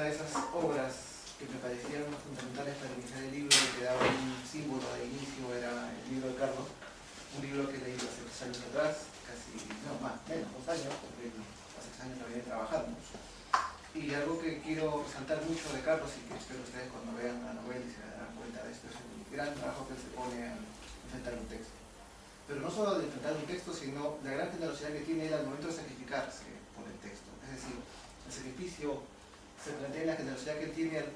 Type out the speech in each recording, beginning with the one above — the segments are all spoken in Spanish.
de esas obras que me parecieron fundamentales para iniciar el libro y que daba un símbolo de inicio era el libro de Carlos, un libro que leí hace 2 años atrás, casi, no, menos 2 años, porque hace 2 años lo venía trabajando. Y algo que quiero resaltar mucho de Carlos y que espero ustedes cuando vean la novela y se darán cuenta de esto, es el gran trabajo que él se pone a enfrentar un texto. Pero no solo de enfrentar un texto, sino la gran generosidad que tiene él al momento de sacrificarse por el texto. Es decir, el sacrificio se plantea en la generosidad que él tiene al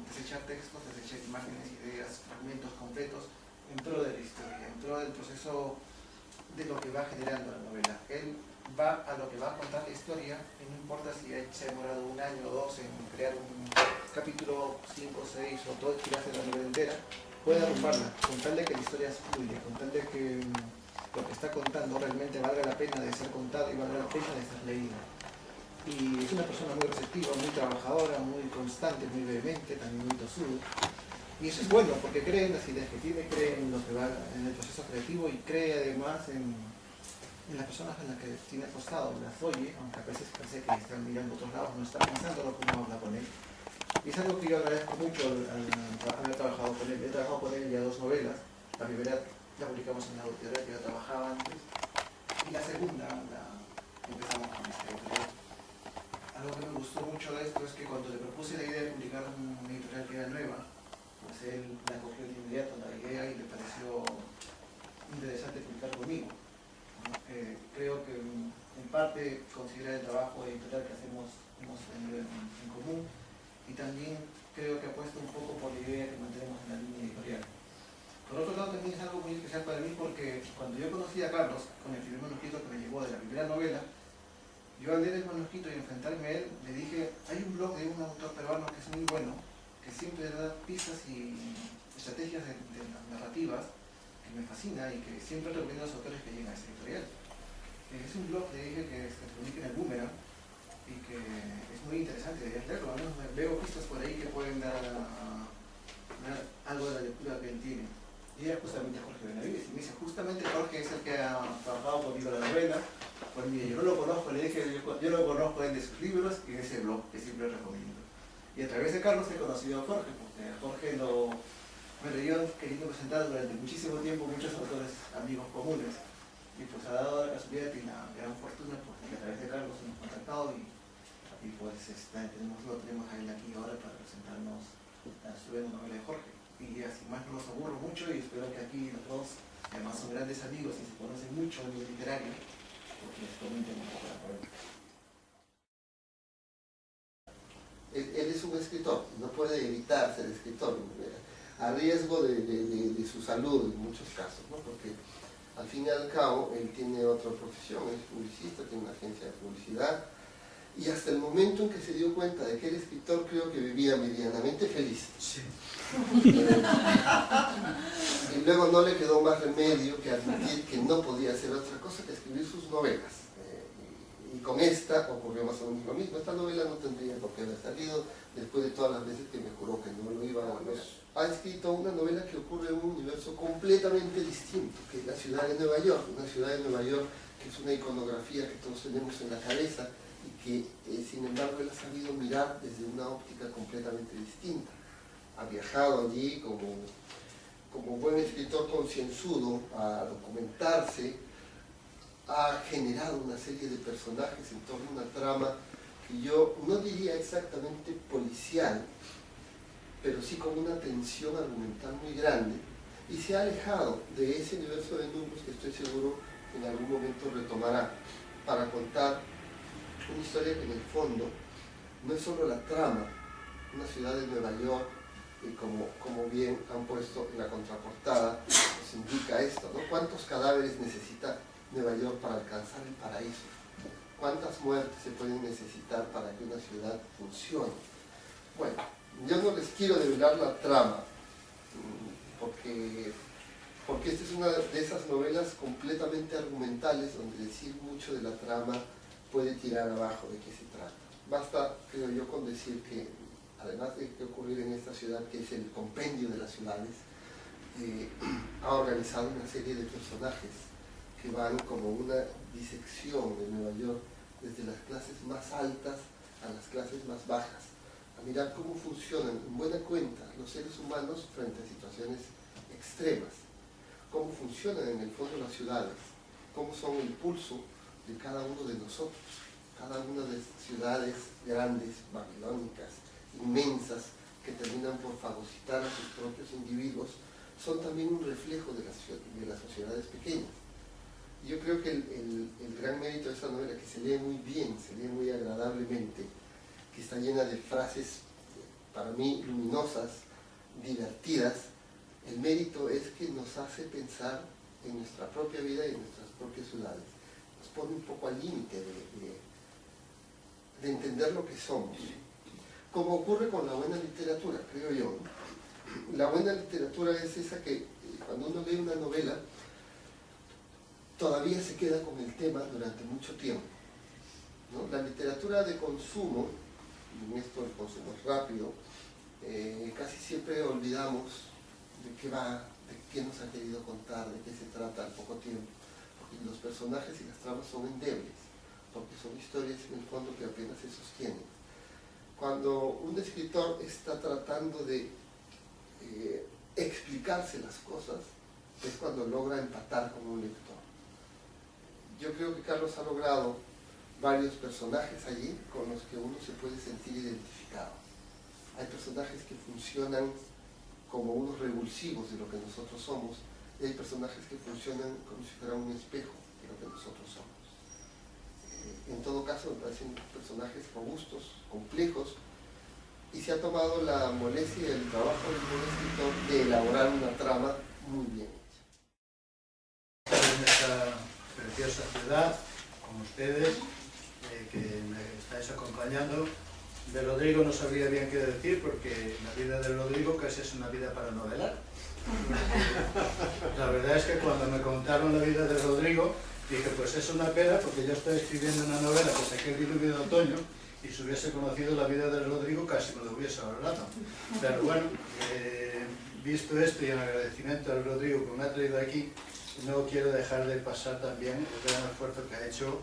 desechar textos, desechar imágenes, ideas, fragmentos completos en pro de la historia, en pro del proceso de lo que va generando la novela. Él va a lo que va a contar la historia, y no importa si se ha demorado 1 año o 2 en crear un capítulo 5 o 6 o todo el tiraje de la novela entera, puede arrumbarla, con tal de que la historia fluya, con tal de que lo que está contando realmente valga la pena de ser contado y valga la pena de ser leído. Y es una persona muy receptiva, muy trabajadora, muy constante, muy vehemente, también muy tosudo. Y eso es bueno, porque cree en las ideas que tiene, cree en lo que va en el proceso creativo y cree además en las personas en las que tiene apostado, las oye, aunque a veces parece que están mirando a otros lados, no está pensando lo que uno habla con él. Y es algo que yo agradezco mucho al haber trabajado con él. He trabajado con él ya 2 novelas. La primera la publicamos en la editorial que yo trabajaba antes. Y la segunda empezamos con esta editorial. Algo que me gustó mucho de esto es que cuando le propuse la idea de publicar una editorial que era nueva, pues él la cogió de inmediato, la idea, y le pareció interesante publicar conmigo. Creo que en parte considera el trabajo editorial que hacemos en común, y también creo que apuesta un poco por la idea que mantenemos en la línea editorial. Por otro lado, también es algo muy especial para mí porque cuando yo conocí a Carlos con el primer manuscrito que me llegó de la primera novela, yo al leer el manuscrito y enfrentarme a él, le dije, hay un blog de un autor peruano que es muy bueno, que siempre da pistas y estrategias de narrativas, que me fascina y que siempre recomiendo a los autores que lleguen a esta editorial. Es un blog, le dije, que se publica en el Boomerang y que es muy interesante, deberías leerlo. Al menos veo pistas por ahí que pueden dar algo de la lectura que él tiene. Y era justamente Jorge Benavides, y me dice, justamente Jorge es el que ha trabajado conmigo la novela. Pues mire, yo no lo conozco, le dije, yo lo conozco de sus libros y de ese blog que siempre recomiendo. Y a través de Carlos he conocido a Jorge, porque a Jorge me lo iban queriendo presentar durante muchísimo tiempo muchos autores amigos comunes. Y pues ha dado la casualidad y la gran fortuna, pues, que a través de Carlos hemos contactado y pues lo tenemos a él aquí ahora para presentarnos la estupenda novela de Jorge. Y así más no los aburro mucho y espero que aquí los dos, además son grandes amigos y se conocen mucho en el literario, porque les comenten un poco la novela. Él es un escritor, no puede evitar ser escritor, a riesgo de su salud en muchos casos, ¿no? Porque al fin y al cabo él tiene otra profesión, es publicista, tiene una agencia de publicidad, y hasta el momento en que se dio cuenta de que era escritor, creo que vivía medianamente feliz. Sí. Y luego no le quedó más remedio que admitir que no podía hacer otra cosa que escribir sus novelas. Y con esta ocurrió más o menos lo mismo. Esta novela no tendría por qué haber salido después de todas las veces que me juró que no lo iba a volver. Ha escrito una novela que ocurre en un universo completamente distinto, que es la ciudad de Nueva York. Una ciudad de Nueva York que es una iconografía que todos tenemos en la cabeza y que, sin embargo, él ha sabido mirar desde una óptica completamente distinta. Ha viajado allí como buen escritor concienzudo a documentarse, ha generado una serie de personajes en torno a una trama que yo no diría exactamente policial, pero sí con una tensión argumental muy grande, y se ha alejado de ese universo de números que estoy seguro que en algún momento retomará para contar una historia que en el fondo no es solo la trama, una ciudad de Nueva York, y como bien han puesto en la contraportada, nos indica esto, ¿no? ¿Cuántos cadáveres necesita Nueva York para alcanzar el paraíso? ¿Cuántas muertes se pueden necesitar para que una ciudad funcione? Bueno, yo no les quiero develar la trama, porque esta es una de esas novelas completamente argumentales donde decir mucho de la trama puede tirar abajo de qué se trata. Basta, creo yo, con decir que, además de que ocurrir en esta ciudad, que es el compendio de las ciudades, ha organizado una serie de personajes que van como una disección de Nueva York desde las clases más altas a las clases más bajas, a mirar cómo funcionan en buena cuenta los seres humanos frente a situaciones extremas, cómo funcionan en el fondo las ciudades, cómo son el pulso de cada uno de nosotros. Cada una de estas ciudades grandes, babilónicas, inmensas, que terminan por fagocitar a sus propios individuos, son también un reflejo de las sociedades pequeñas. Y yo creo que el gran mérito de esta novela, que se lee muy bien, se lee muy agradablemente, que está llena de frases, para mí, luminosas, divertidas, el mérito es que nos hace pensar en nuestra propia vida y en nuestras propias ciudades. Nos pone un poco al límite de entender lo que somos. Como ocurre con la buena literatura, creo yo. La buena literatura es esa que cuando uno lee una novela todavía se queda con el tema durante mucho tiempo, ¿no? La literatura de consumo, en esto el consumo es rápido, casi siempre olvidamos de qué va, de qué nos ha querido contar, de qué se trata al poco tiempo, porque los personajes y las tramas son endebles, porque son historias en el fondo que apenas se sostienen. Cuando un escritor está tratando de explicarse las cosas, es cuando logra empatar con un lector. Yo creo que Carlos ha logrado varios personajes allí con los que uno se puede sentir identificado. Hay personajes que funcionan como unos revulsivos de lo que nosotros somos, y hay personajes que funcionan como si fueran un espejo de lo que nosotros somos. En todo caso, me parecen personajes robustos, complejos, y se ha tomado la molestia y el trabajo del buen escritor de elaborar una trama muy bien hecha. En esta preciosa ciudad, con ustedes, que me estáis acompañando. De Rodrigo no sabría bien qué decir, porque la vida de Rodrigo casi es una vida para novelar. La verdad es que cuando me contaron la vida de Rodrigo, dije, pues es una pena, porque yo estoy escribiendo una novela que saqué el diluvio de otoño, y si hubiese conocido la vida de Rodrigo casi me lo hubiese ahorrado. Pero bueno, visto esto y en agradecimiento al Rodrigo que me ha traído aquí, no quiero dejar de pasar también el gran esfuerzo que ha hecho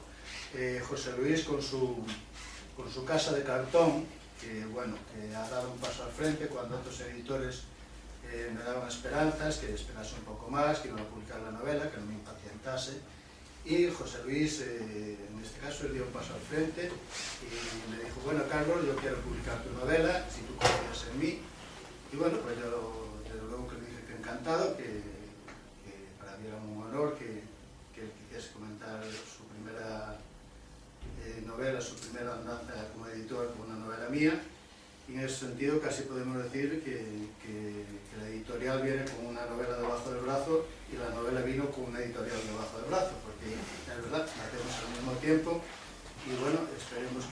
José Luis con su casa de cartón, que bueno, que ha dado un paso al frente cuando otros editores me daban esperanzas, que esperase un poco más, que iban a publicar la novela, que no me impacientase. Y José Luis, en este caso, él dio un paso al frente y me dijo, bueno, Carlos, yo quiero publicar tu novela, si tú confías en mí. Y bueno, pues yo desde luego que le dije que encantado, que para mí era un honor que él quisiese comentar su primera novela, su primera andanza como editor, como una novela mía. Y en ese sentido casi podemos decir que la editorial viene con una novela debajo del brazo y la novela vino con una editorial debajo del brazo, porque es verdad, la hacemos al mismo tiempo y bueno, esperemos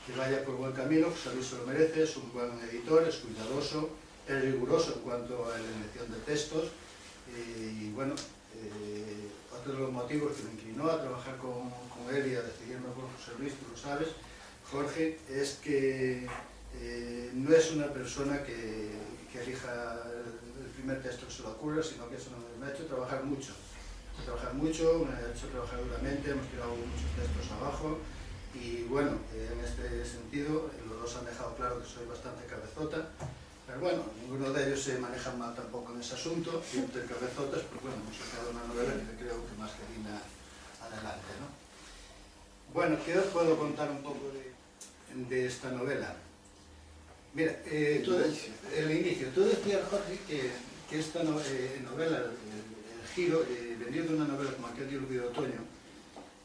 que vaya por buen camino. José Luis se lo merece, es un buen editor, es cuidadoso, es riguroso en cuanto a la elección de textos y bueno, otro de los motivos que me inclinó a trabajar con él y a decidirme por José Luis, tú lo sabes, Jorge, es que no es una persona que elija el primer texto que se le ocurra, sino que eso me ha hecho trabajar mucho. Me ha hecho trabajar duramente, hemos tirado muchos textos abajo y bueno, en este sentido los dos han dejado claro que soy bastante cabezota, pero bueno, ninguno de ellos se maneja mal tampoco en ese asunto y entre cabezotas, pues bueno, hemos sacado una novela que creo que más que digna adelante, ¿no? Bueno, ¿qué os puedo contar un poco de esta novela? Mira, el inicio. Tú decías, Jorge, que esta novela, el giro, venir de una novela como aquel diluvio de otoño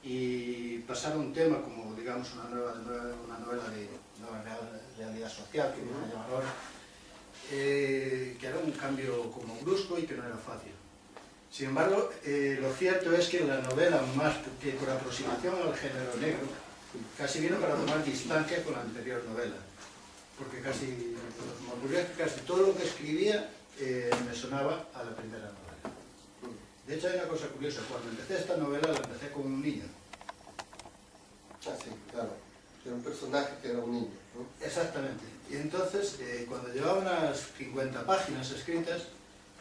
y pasar a un tema como, digamos, una novela de nueva realidad social, que viene a llamar ahora, que era un cambio como brusco y que no era fácil. Sin embargo, lo cierto es que la novela, más que por aproximación al género negro, casi vino para tomar distancia con la anterior novela, porque casi todo lo que escribía me sonaba a la primera novela. De hecho, hay una cosa curiosa, cuando empecé esta novela la empecé con un niño. Ah, sí, claro, era un personaje que era un niño, ¿no? Exactamente. Y entonces, cuando llevaba unas 50 páginas escritas,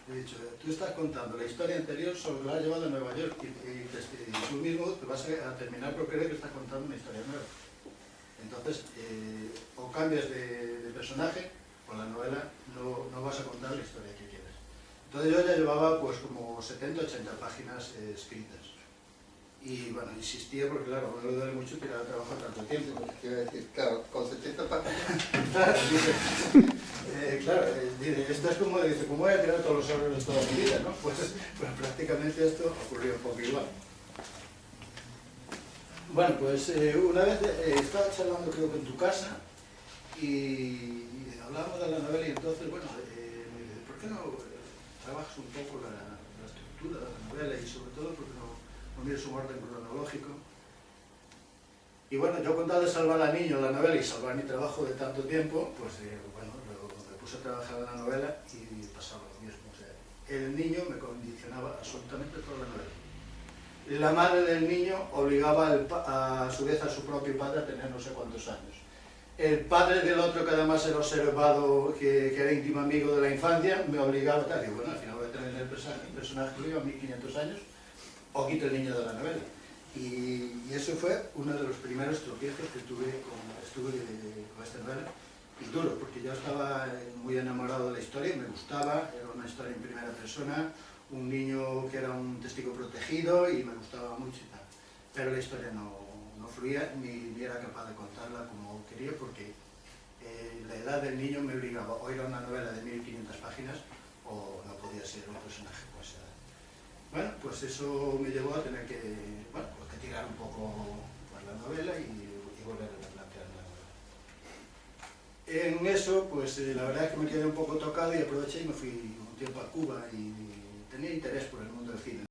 he dicho, tú estás contando la historia anterior, solo la has llevado a Nueva York y tú mismo te vas a terminar por creer que estás contando una historia nueva. Entonces, o cambias de personaje, o la novela no vas a contar la historia que quieres. Entonces yo ya llevaba pues como 70, 80 páginas escritas. Y bueno, insistía porque claro, no le duele mucho tirar a trabajar tanto tiempo. Quiero decir, claro, con 70 páginas. Claro, dice, esto es como, dice, ¿cómo voy a tirar todos los horarios toda mi vida? ¿No? Pues prácticamente esto ocurrió un poco igual. Bueno, pues una vez estaba charlando creo que en tu casa y hablábamos de la novela y entonces, bueno, me dice, ¿por qué no trabajas un poco la estructura de la novela y sobre todo porque no miras un orden cronológico? Y bueno, yo con tal de salvar al niño la novela y salvar mi trabajo de tanto tiempo, pues bueno, me puse a trabajar en la novela y pasaba lo mismo. O sea, el niño me condicionaba absolutamente toda la novela. La madre del niño obligaba a su vez a su propio padre a tener no sé cuántos años. El padre del otro, que además era observado, que era íntimo amigo de la infancia, me obligaba a tal. Y bueno, al final voy a tener el personaje que vive a 1500 años, o quito el niño de la novela. Y eso fue uno de los primeros tropiezos que estuve con esta novela. Y duro, porque yo estaba muy enamorado de la historia, me gustaba, era una historia en primera persona, un niño que era un testigo protegido y me gustaba mucho y tal. Pero la historia no fluía ni era capaz de contarla como quería porque la edad del niño me obligaba o era una novela de 1500 páginas o no podía ser un personaje con esa edad. Bueno, pues eso me llevó a tener que, bueno, pues que tirar un poco pues, la novela y volver a plantear la novela. En eso, pues la verdad es que me quedé un poco tocado y aproveché y me fui un tiempo a Cuba y tenía interés por el mundo del cine.